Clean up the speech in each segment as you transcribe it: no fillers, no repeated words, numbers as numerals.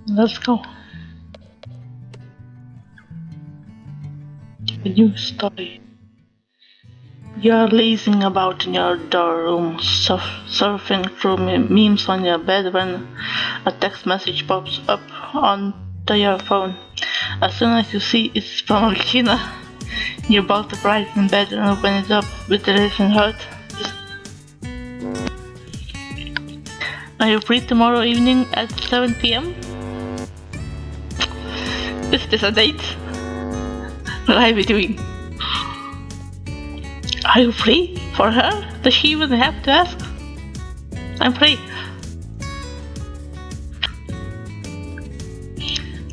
Let's go. A new story. You're lazing about in your dorm room, surfing through memes on your bed when a text message pops up onto your phone. As soon as you see it's from Alcina, you're about to rise in bed and open it up with a racing heart. Are you free tomorrow evening at 7 p.m.? Is this a date? What are we doing? Are you free? For her? Does she even have to ask? I'm free.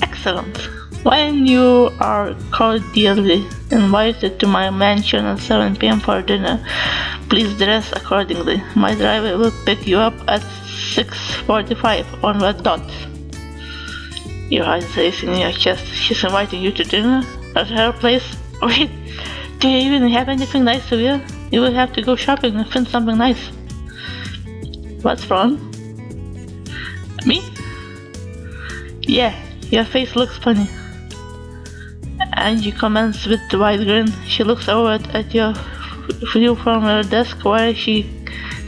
Excellent. When you are cordially invited to my mansion at 7 p.m. for dinner, please dress accordingly. My driver will pick you up at 6:45 on the dot. Your eyes racing in your chest. She's inviting you to dinner at her place. Wait, do you even have anything nice to wear? You will have to go shopping and find something nice. What's wrong? Me? Yeah, your face looks funny. Angie comments with a wide grin. She looks over at you from her desk where she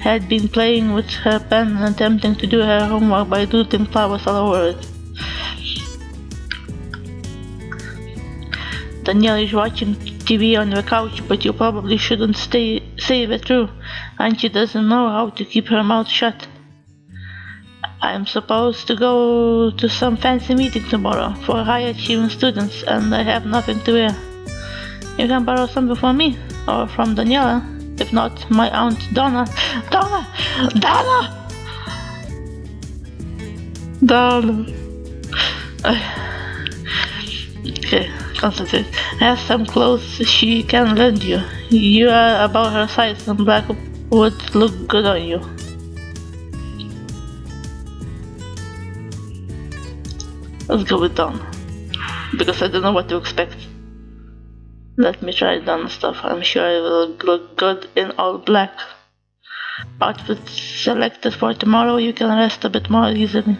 had been playing with her pen and attempting to do her homework by doodling flowers all over it. Danielle is watching TV on the couch, but you probably shouldn't say it through, and she doesn't know how to keep her mouth shut. I'm supposed to go to some fancy meeting tomorrow for high achieving students, and I have nothing to wear. You can borrow something from me, or from Daniela. If not, my aunt Donna. Donna! Okay, concentrate. Has some clothes she can lend you. You are about her size, and black would look good on you. Let's go with Dawn, because I don't know what to expect. Let me try Dawn stuff. I'm sure I will look good in all black. Outfit selected for tomorrow. You can rest a bit more easily.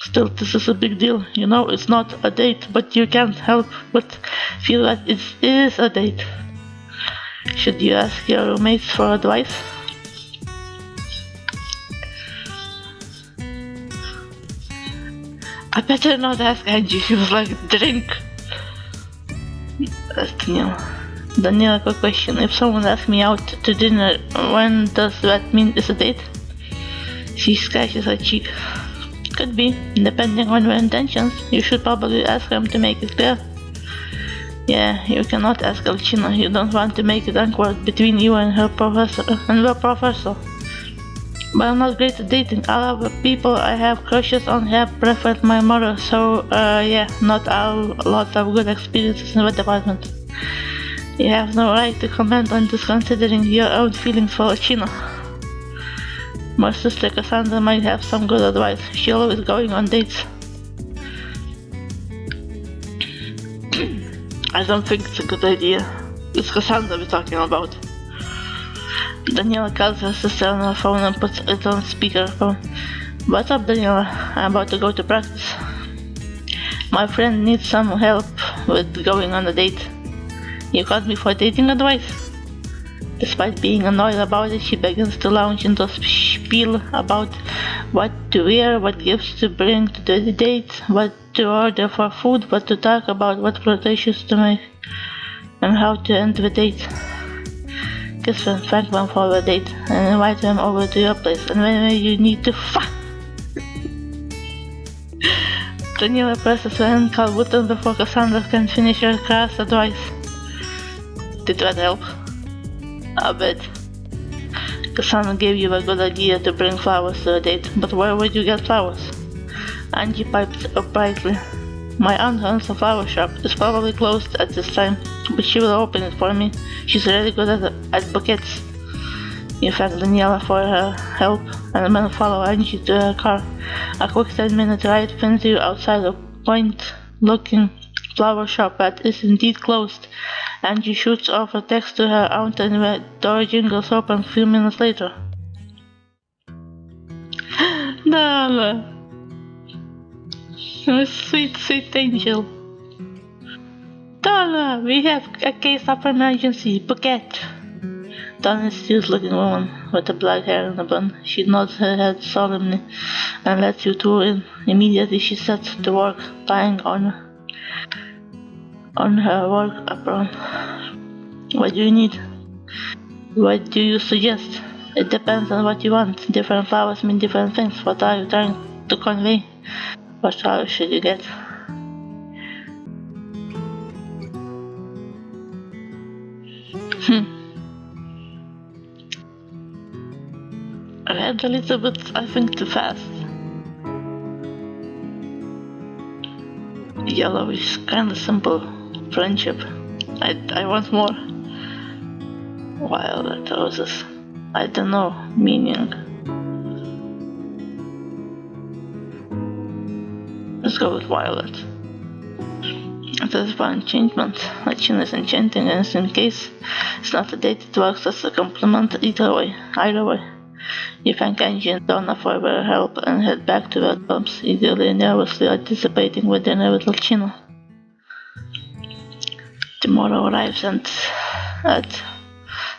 Still, this is a big deal. You know, it's not a date, but you can't help but feel that it is a date. Should you ask your roommates for advice? I better not ask Angie. She was like, drink. Daniela, quick question. If someone asks me out to dinner, when does that mean it's a date? She scratches her cheek. Could be, depending on your intentions. You should probably ask them to make it clear. Yeah, you cannot ask Alcina. You don't want to make it awkward between you and the professor. But I'm not great at dating. All of the people I have crushes on have preferred my mother, so yeah, not all lots of good experiences in the department. You have no right to comment on this considering your own feelings for Alcina. My sister Cassandra might have some good advice. She's always going on dates. I don't think it's a good idea. It's Cassandra we're talking about. Daniela calls her sister on her phone and puts it on speakerphone. What's up, Daniela? I'm about to go to practice. My friend needs some help with going on a date. You called me for dating advice? Despite being annoyed about it, she begins to launch into a spiel about what to wear, what gifts to bring to the date, what to order for food, what to talk about, what flirtations to make, and how to end the date. Kiss them, thank them for the date, and invite them over to your place, and when you need to fuck. Daniela presses the end call button before Cassandra can finish her crass advice. Did that help? I bet. Cassandra gave you a good idea to bring flowers to a date, but where would you get flowers? Angie piped up brightly. My aunt owns a flower shop. It's probably closed at this time, but she will open it for me. She's really good at bouquets. You thank Daniela for her help, and then follow Angie to her car. A quick 10-minute ride finds you outside a quaint-looking flower shop that is indeed closed. Angie shoots off a text to her aunt and the door jingles open a few minutes later. Dala. Oh, sweet, sweet angel. Donna, we have a case of emergency. Bucket. Donna is a serious-looking woman with a black hair and a bun. She nods her head solemnly and lets you two in. Immediately she sets to work, tying on her work apron. What do you need? What do you suggest? It depends on what you want. Different flowers mean different things. What are you trying to convey? What flower should you get? I read a little bit, I think, too fast. Yellow is kinda simple. Friendship. I want more. Violet roses. I don't know. Meaning. Let's go with violet. It is for enchantment. Lichen is enchanting, and in case it's not a date, it works as a compliment either way. You thank Angie and Donna for their help and head back to their dorms, eagerly and nervously anticipating with their little Chino. Tomorrow arrives and at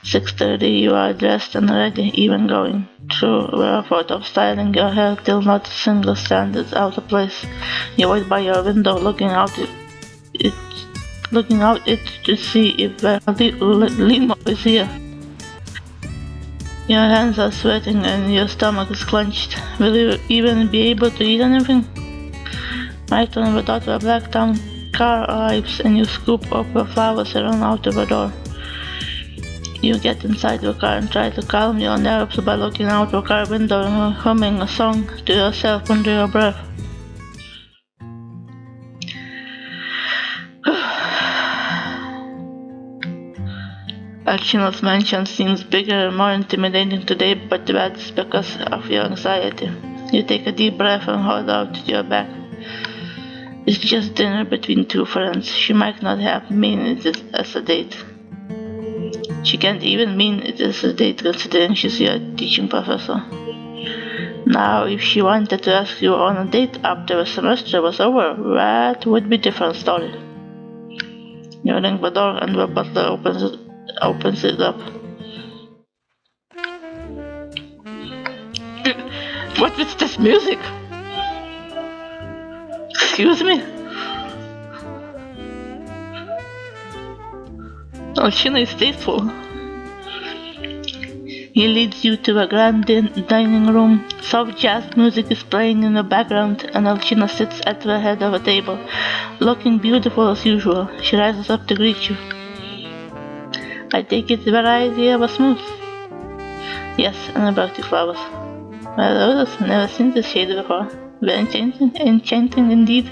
6:30 you are dressed and ready, even going through the effort of styling your hair till not a single strand is out of place. You wait by your window looking out it to see if the limo is here. Your hands are sweating and your stomach is clenched. Will you even be able to eat anything? Right on the dot of a black town car arrives and you scoop up the flowers and run out of the door. You get inside your car and try to calm your nerves by looking out your car window and humming a song to yourself under your breath. Alcino's mansion seems bigger and more intimidating today, but that's because of your anxiety. You take a deep breath and hold out your back. It's just dinner between two friends. She might not have meant it as a date. She can't even mean it as a date considering she's your teaching professor. Now, if she wanted to ask you on a date after the semester was over, that would be a different story. You ring the door and the butler opens it up. What is this music? Excuse me? Alcina is tasteful. He leads you to a grand dining room. Soft jazz music is playing in the background, and Alcina sits at the head of a table, looking beautiful as usual. She rises up to greet you. I take it the variety of a smooth. Yes, and about the flowers. Well, roses, never seen this shade before. Very enchanting indeed.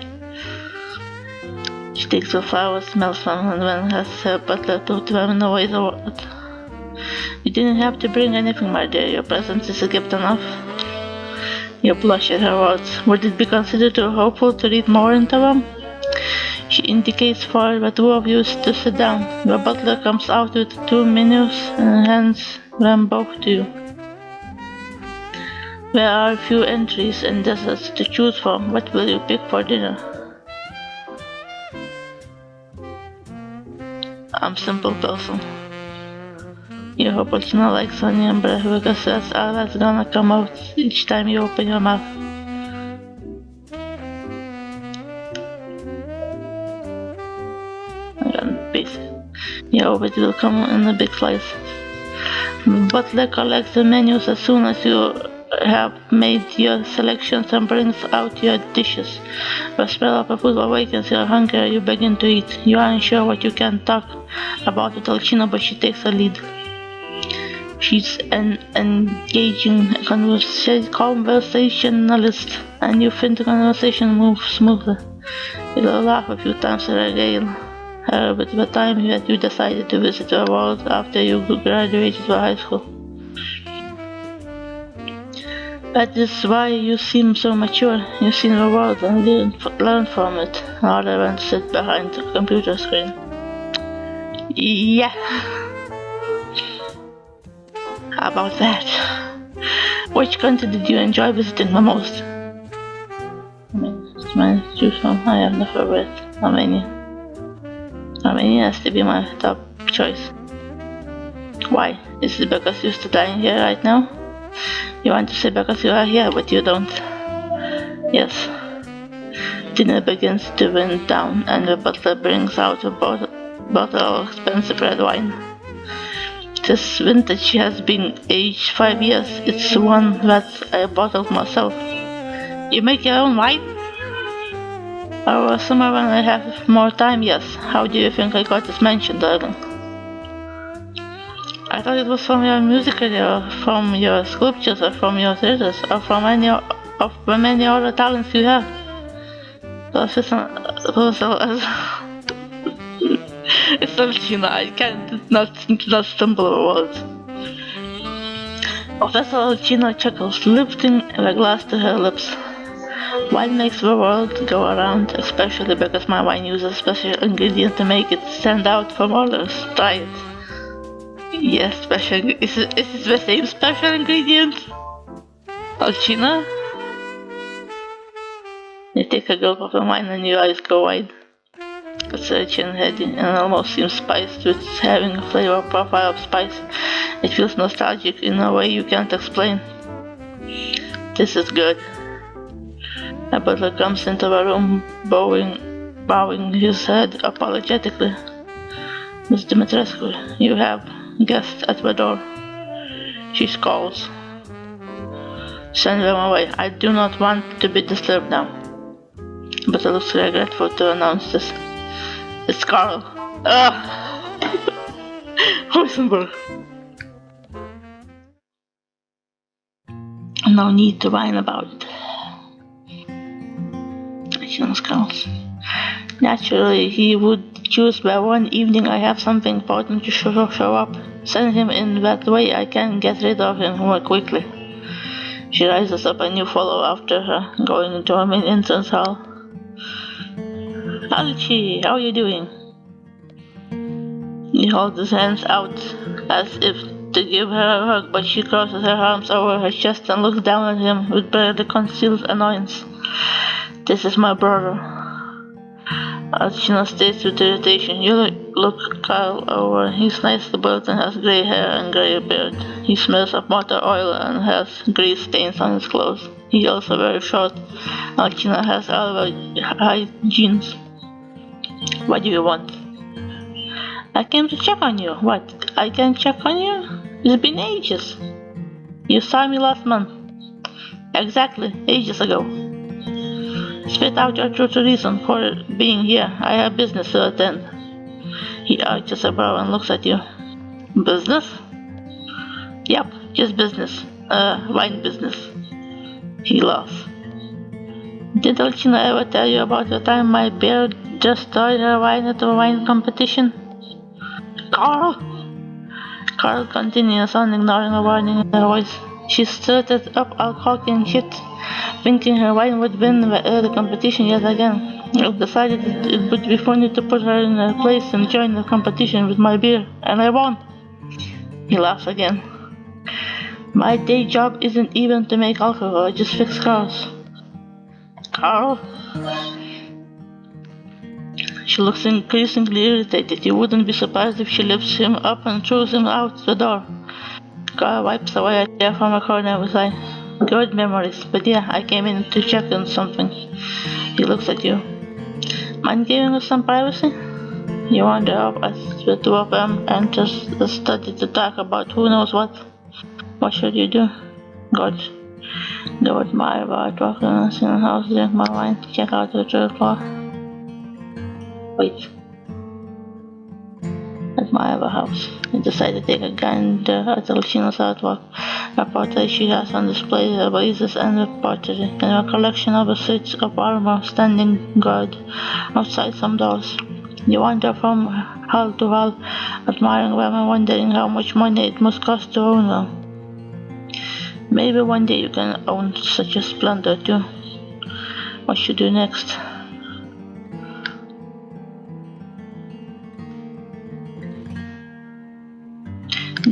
She takes the flowers, smells them, and then has her butler put them in the way the word. You didn't have to bring anything, my dear. Your presence is a gift enough. You blush at her words. Would it be considered too hopeful to read more into them? She indicates for the two of you to sit down. The butler comes out with 2 menus and hands them both to you. There are a few entries and desserts to choose from. What will you pick for dinner? I'm a simple person. You hope Alcina likes onion bread because that's all that's gonna come out each time you open your mouth. Yeah, but it will come in a big slice. Butler collects the menus as soon as you have made your selections and brings out your dishes. The smell of the food awakens your hunger. You begin to eat. You aren't sure what you can talk about with Alcina, but she takes the lead. She's an engaging conversationalist, and you think the conversation moves smoothly. You'll laugh a few times and regale her with the time that you decided to visit the world after you graduated from high school. That is why you seem so mature. You've seen the world and learn from it, rather than sit behind a computer screen. Yeah. How about that? Which country did you enjoy visiting the most? Man, choose one. I have no favorite. Armenia. Armenia has to be my top choice. Why? Is it because you're studying here right now? You want to say because you are here, but you don't. Yes. Dinner begins to wind down, and the butler brings out a bottle of expensive red wine. This vintage has been aged 5 years. It's one that I bottled myself. You make your own wine? Over summer when I have more time, yes. How do you think I got this mansion, darling? I thought it was from your music career, or from your sculptures, or from your theaters, or from any of the many other talents you have. Those are it's Alcina, I can't not stumble over words. Professor Alcina chuckles, lifting the glass to her lips. Wine makes the world go around, especially because my wine uses special ingredients to make it stand out from others. Try it. Yes, special. Is it the same special ingredient? Alcina? You take a gulp of the wine and your eyes go wide. It's rich and heady and almost seems spiced with having a flavor profile of spice. It feels nostalgic in a way you can't explain. This is good. A butler comes into the room, bowing his head apologetically. Miss Dimitrescu, you have guests at the door. She scowls. Send them away. I do not want to be disturbed now. But I looks regretful to announce this. It's Carl. Heisenberg. No need to whine about it. She scowls. Naturally, he would choose by one evening I have something important to show up. Send him in that way I can get rid of him more quickly. She rises up and you follow after her, going into her main entrance hall. Alichi, how are you doing? He holds his hands out as if to give her a hug, but she crosses her arms over her chest and looks down at him with barely concealed annoyance. This is my brother. Alcina states with irritation. You look Kyle over. He's nicely built and has grey hair and grey beard. He smells of motor oil and has grease stains on his clothes. He's also very short. Alcina has high jeans. What do you want? I came to check on you. What? I can check on you? It's been ages. You saw me last month. Exactly, ages ago. Spit out your true reason for being here. I have business to attend. He arches a brow and looks at you. Business? Yep, just business. Wine business. He laughs. Did Alcina ever tell you about the time my bear just started her wine at a wine competition? Carl! Carl continues on, ignoring a warning in her voice. She started up alcoholic shit, thinking her wine would win the competition yet again. I decided it would be funny to put her in her place and join the competition with my beer, and I won. He laughs again. My day job isn't even to make alcohol, I just fix cars. Carl? She looks increasingly irritated. You wouldn't be surprised if she lifts him up and throws him out the door. Carl wipes away a tear from a corner with a good memories, but yeah, I came in to check on something. He looks at you. Mind giving us some privacy? You wander up as the two of them enter the study to talk about who knows what. What should you do? Go admire the artwork and see the house, drink my wine, check out the third floor. Wait. Admire the house. You decide to take a gander at Alcina's artwork. A portrait she has on display, the vases and the pottery, and a collection of suits of armor standing guard outside some doors. You wander from hall to hall, admiring them and wondering how much money it must cost to own them. Maybe one day you can own such a splendor too. What should you do next?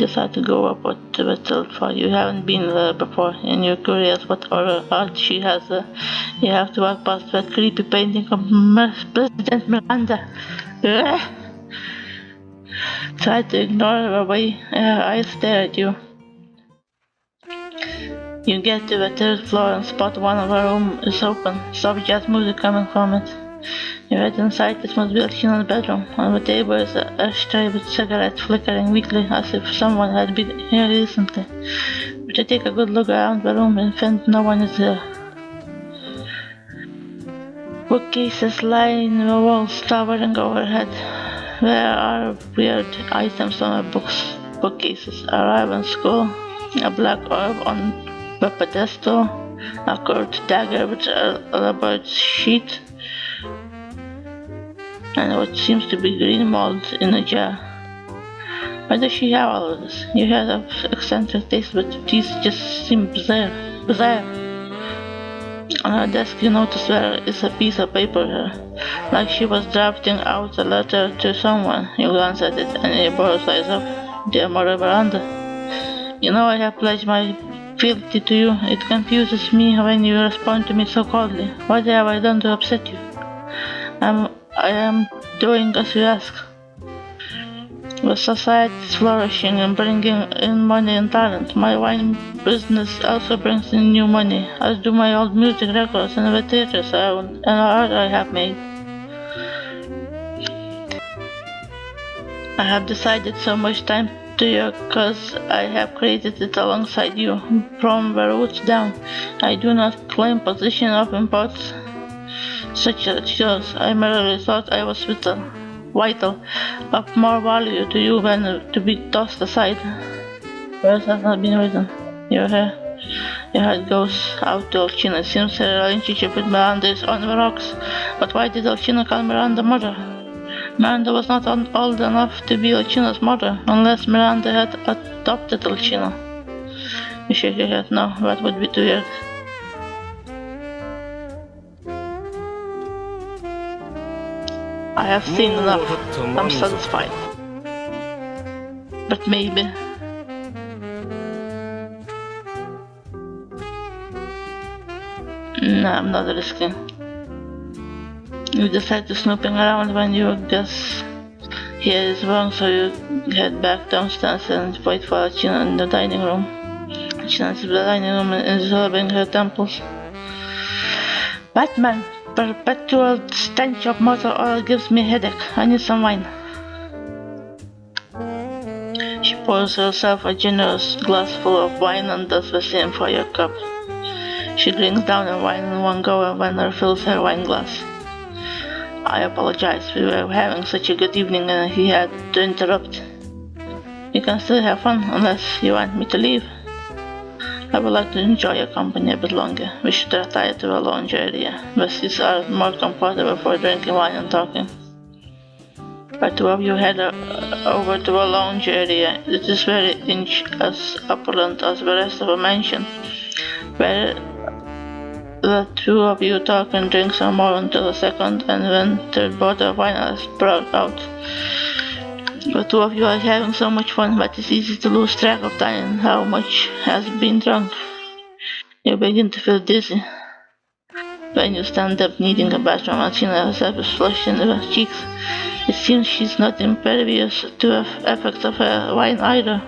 decide to go up to the third floor. You haven't been there before, and you're curious what other art she has there. You have to walk past that creepy painting of President Miranda. Ugh. Try to ignore the way her eyes stare at you. You get to the third floor and spot one of the rooms is open. Soft jazz music coming from it. You head inside. It must be Alcina's bedroom. On the table is an ashtray with cigarettes flickering weakly as if someone had been here recently. But you take a good look around the room and find no one is there. Bookcases line the walls, towering overhead. There are weird items on the bookcases. A ribbon skull, a black orb on the pedestal, a curved dagger with a elaborate sheath, and what seems to be green mold in a jar. Why does she have all of this? You hear of eccentric taste, but these just seem bizarre. On her desk you notice there is a piece of paper here, like she was drafting out a letter to someone. You glance at it and your brows rise up. Dear Mother Miranda, you know I have pledged my fealty to you. It confuses me when you respond to me so coldly. What have I done to upset you? I am doing as you ask. The society is flourishing and bringing in money and talent. My wine business also brings in new money, as do my old music records and the theaters I own and the art I have made. I have decided so much time to you because I have created it alongside you, from the roots down. I do not claim position of importance such as yours. I merely thought I was vital, of more value to you than to be tossed aside. Words has not been written. Your head goes out to Alcina. It seems her relationship with Miranda is on the rocks. But why did Alcina call Miranda mother? Miranda was not old enough to be Alcina's mother, unless Miranda had adopted Alcina. You shake your head. No, that would be too weird. I have seen enough. I'm satisfied. But maybe. No, I'm not risking. You decide to snooping around when you guess here is wrong, so you head back downstairs and wait for Alcina in the dining room. She enters the dining room and is rubbing her temples. Batman! Perpetual stench of motor oil gives me a headache. I need some wine. She pours herself a generous glass full of wine and does the same for your cup. She drinks down the wine in one go and then refills her wine glass. I apologize. We were having such a good evening and he had to interrupt. You can still have fun unless you want me to leave. I would like to enjoy your company a bit longer. We should retire to the lounge area. The seats are more comfortable for drinking wine and talking. The two of you head over to the lounge area. It is very inch as opulent as the rest of the mansion, where the two of you talk and drink some more until the second and then third bottle of wine is brought out. The two of you are having so much fun that it's easy to lose track of time and how much has been drunk. You begin to feel dizzy. When you stand up needing a bathroom, Alcina herself is flushed in the cheeks. It seems she's not impervious to the effects of her wine either.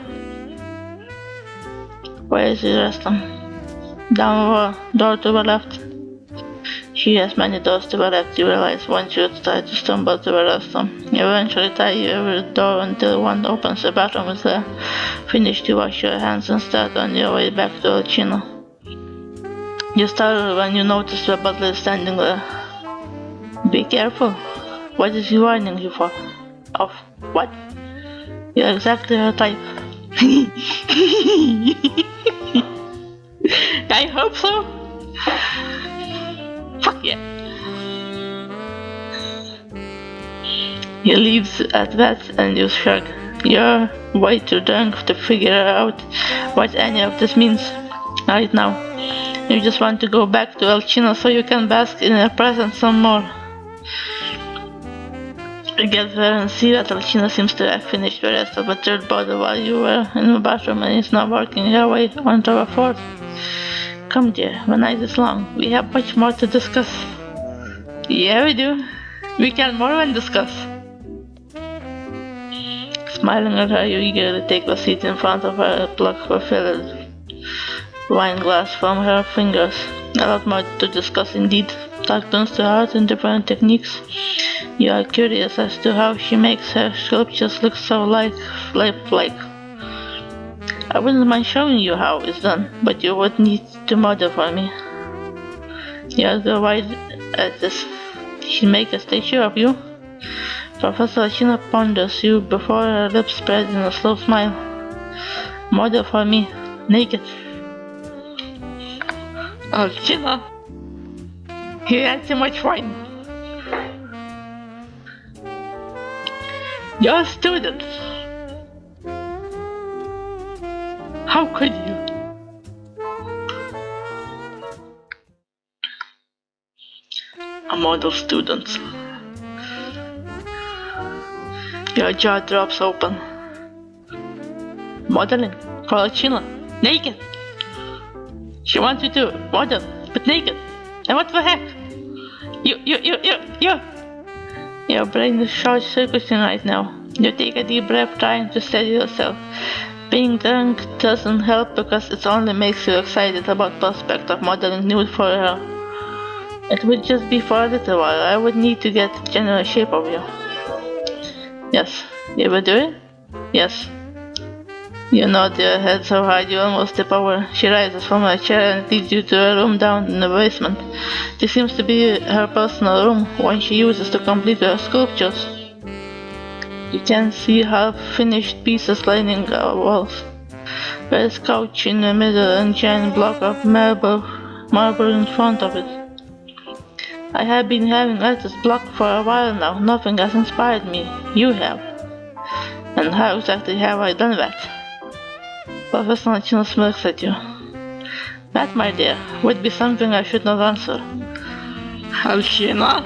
Where is the restaurant? Down the door to the left. She has many doors to the left, you realize once you start to stumble to the restroom. You eventually tie every door until one opens. The bathroom is there. Finish to wash your hands and start on your way back to Alcina. You startle when you notice the butler is standing there. Be careful. What is he warning you for? Of what? You're exactly her type. I hope so. Fuck yeah. He leaves at that and you shrug. You're way too drunk to figure out what any of this means right now. You just want to go back to Alcina so you can bask in her presence some more. I get there and see that Alcina seems to have finished the rest of the third bottle while you were in the bathroom and is now working her way onto the fourth. Come dear, the night is long. We have much more to discuss. Yeah, we do. We can more than discuss. Smiling at her, you eagerly take a seat in front of her and pluck her filled wine glass from her fingers. A lot more to discuss indeed. Talk turns to art and different techniques. You are curious as to how she makes her sculptures look so lifelike. I wouldn't mind showing you how it's done, but you would need to model for me. You go right at this. She make a statue of you? Professor Alcina ponders you before her lips spread in a slow smile. Model for me, naked. Alcina, you had too much wine. You're a student. How could you? A model student. Your jaw drops open. Modeling for Alcina, naked. She wants you to model, but naked. And what the heck? You. Your brain is short-circuiting right now. You take a deep breath, trying to steady yourself. Being drunk doesn't help because it only makes you excited about the prospect of modeling nude for her. It would just be for a little while. I would need to get the general shape of you. Yes, you will do it? Yes. You nod your head so hard you almost tip over. She rises from her chair and leads you to a room down in the basement. This seems to be her personal room, one she uses to complete her sculptures. You can see half-finished pieces lining our walls. There is a couch in the middle and a giant block of marble in front of it. I have been having at this block for a while now. Nothing has inspired me. You have. And how exactly have I done that? Professor Alcina smirks at you. That, my dear, would be something I should not answer. Alcina?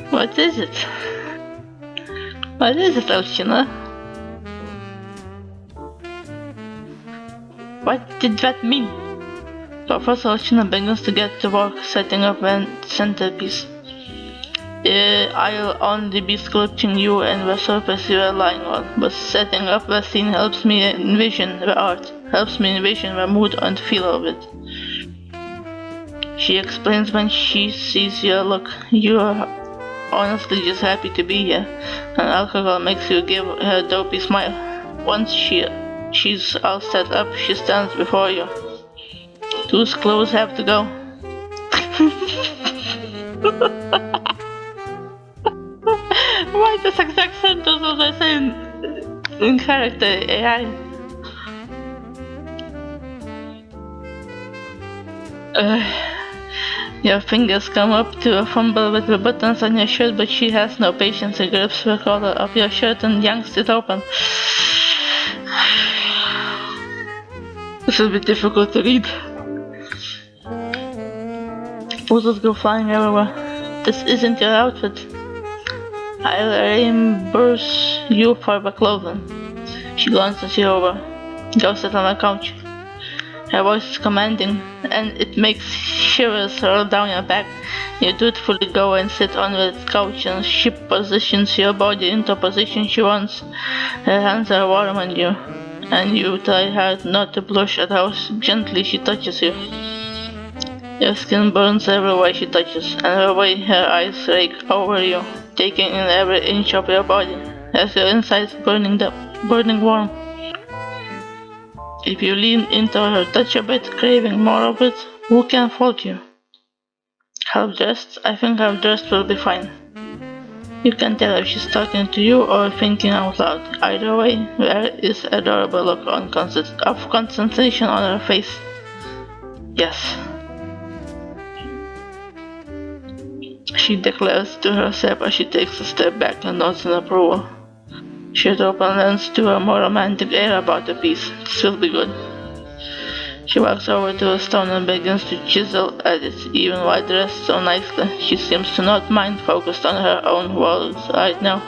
What is it? What is it, Alcina? What did that mean? Professor Alcina begins to get to work setting up a centerpiece. I'll only be sculpting you and the surface you are lying on, but setting up the scene helps me envision the art, helps me envision the mood and feel of it. She explains when she sees your look. You are honestly just happy to be here, and alcohol makes you give her a dopey smile. Once she's all set up, she stands before you. Whose clothes have to go? Why this exact sentence was I saying in character AI? Your fingers come up to fumble with the buttons on your shirt, but she has no patience and grips the collar of your shirt and yanks it open. This will be difficult to read. Photos go flying everywhere. This isn't your outfit. I'll reimburse you for the clothing. She glances you over. Go sit on the couch. Her voice is commanding, and it makes shivers roll down your back. You dutifully go and sit on the couch, and she positions your body into a position she wants. Her hands are warm on you, and you try hard not to blush at how gently she touches you. Your skin burns everywhere she touches, and the way her eyes rake over you, taking in every inch of your body, as your insides burning warm. If you lean into her touch a bit, craving more of it, who can fault you? Half dressed? I think half dressed will be fine. You can tell if she's talking to you or thinking out loud. Either way, there is an adorable look of concentration on her face. Yes. she declares to herself as she takes a step back and nods in approval. She opens to a more romantic air about the piece. This will be good. She walks over to a stone and begins to chisel at it, even while dressed so nicely. She seems to not mind, focused on her own world right now.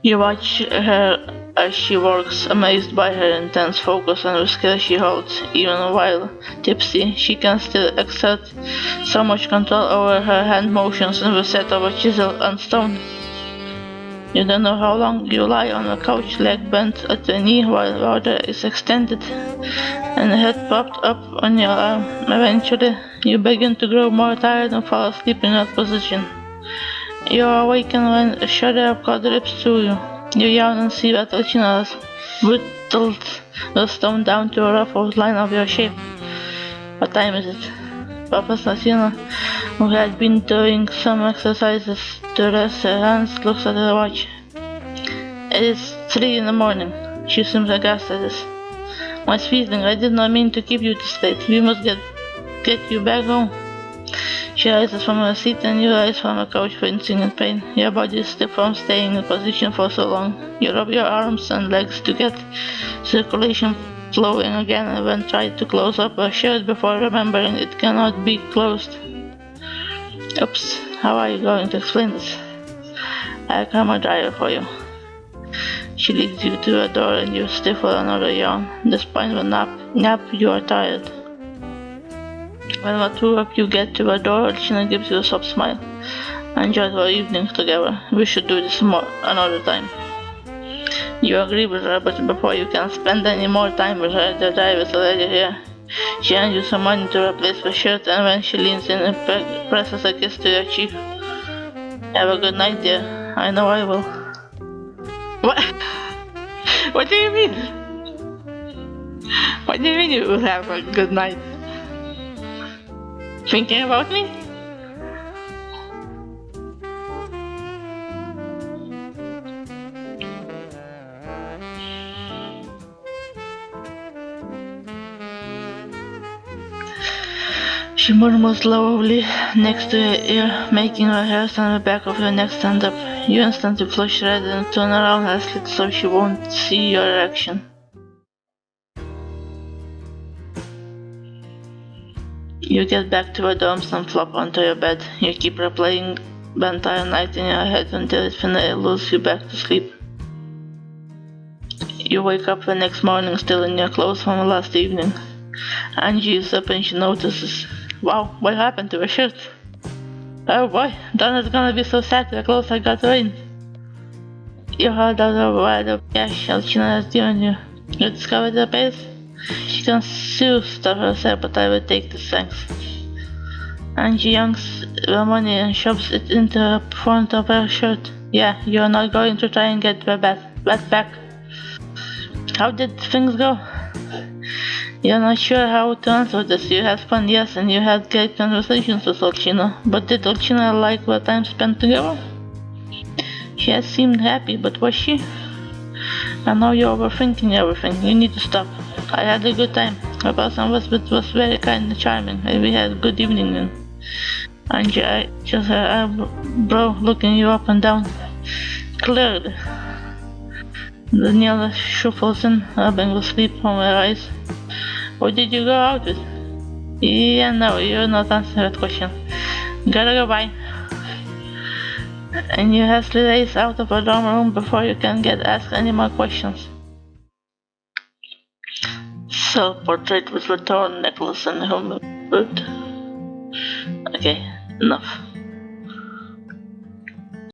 You watch her as she works, amazed by her intense focus and the skill she holds. Even while tipsy, she can still exert so much control over her hand motions and the set of a chisel and stone. You don't know how long you lie on a couch, leg bent at the knee while the other is extended, and the head propped up on your arm. Eventually, you begin to grow more tired and fall asleep in that position. You are awakened when a shudder of cold rips through you. You yawn and see that Alcina has whittled the stone down to a rough outline of your shape. What time is it? Professor Alcina, who had been doing some exercises to rest her hands, looks at her watch. It is 3 in the morning. She seems aghast at this. My sweetling, I did not mean to keep you this late. We must get you back home. She rises from her seat and you rise from the couch, wincing in pain. Your body is stiff from staying in position for so long. You rub your arms and legs to get circulation flowing again and then try to close up her shirt before remembering it cannot be closed. Oops, how are you going to explain this? I'll come a driver for you. She leads you to a door and you stifle another yawn. Despite the nap, you are tired. When the two of you get to the door, Alcina gives you a soft smile. Enjoy our evening together. We should do this another time. You agree with her, but before you can spend any more time with her, the driver is already here. She hands you some money to replace the shirt, and when she leans in and presses a kiss to your cheek. Have a good night, dear. I know I will. What? What do you mean? What do you mean you will have a good night? Thinking about me? She murmurs loudly next to your ear, making her hairs on the back of your neck stand up. You instantly flush red and turn around her slit so she won't see your reaction. You get back to the dorms and flop onto your bed. You keep replaying the entire night in your head until it finally lulls you back to sleep. You wake up the next morning still in your clothes from last evening. Angie is up and she notices. Wow, what happened to her shirt? Oh boy, Donna's gonna be so sad the clothes I got rain. You hold out a wad of cash Alcina has given you. You discover the base? She can still stop herself, but I will take this, thanks. Angie yanks the money and shoves it into the front of her shirt. Yeah, you're not going to try and get the bat back. How did things go? You're not sure how to answer this. You had fun, yes, and you had great conversations with Alcina. But did Alcina like the time spent together? She had seemed happy, but was she? I know you're overthinking everything. You need to stop. I had a good time. The person was very kind and charming, and we had a good evening then. Angie just her eyebrow, looking you up and down. Clearly. Daniela shuffles in, rubbing the sleep from her eyes. Who did you go out with? Yeah, no, you're not answering that question. Gotta go bye. And you hastily race out of the dorm room before you can get asked any more questions. Self-portrait with the torn necklace and helmet. Okay, enough.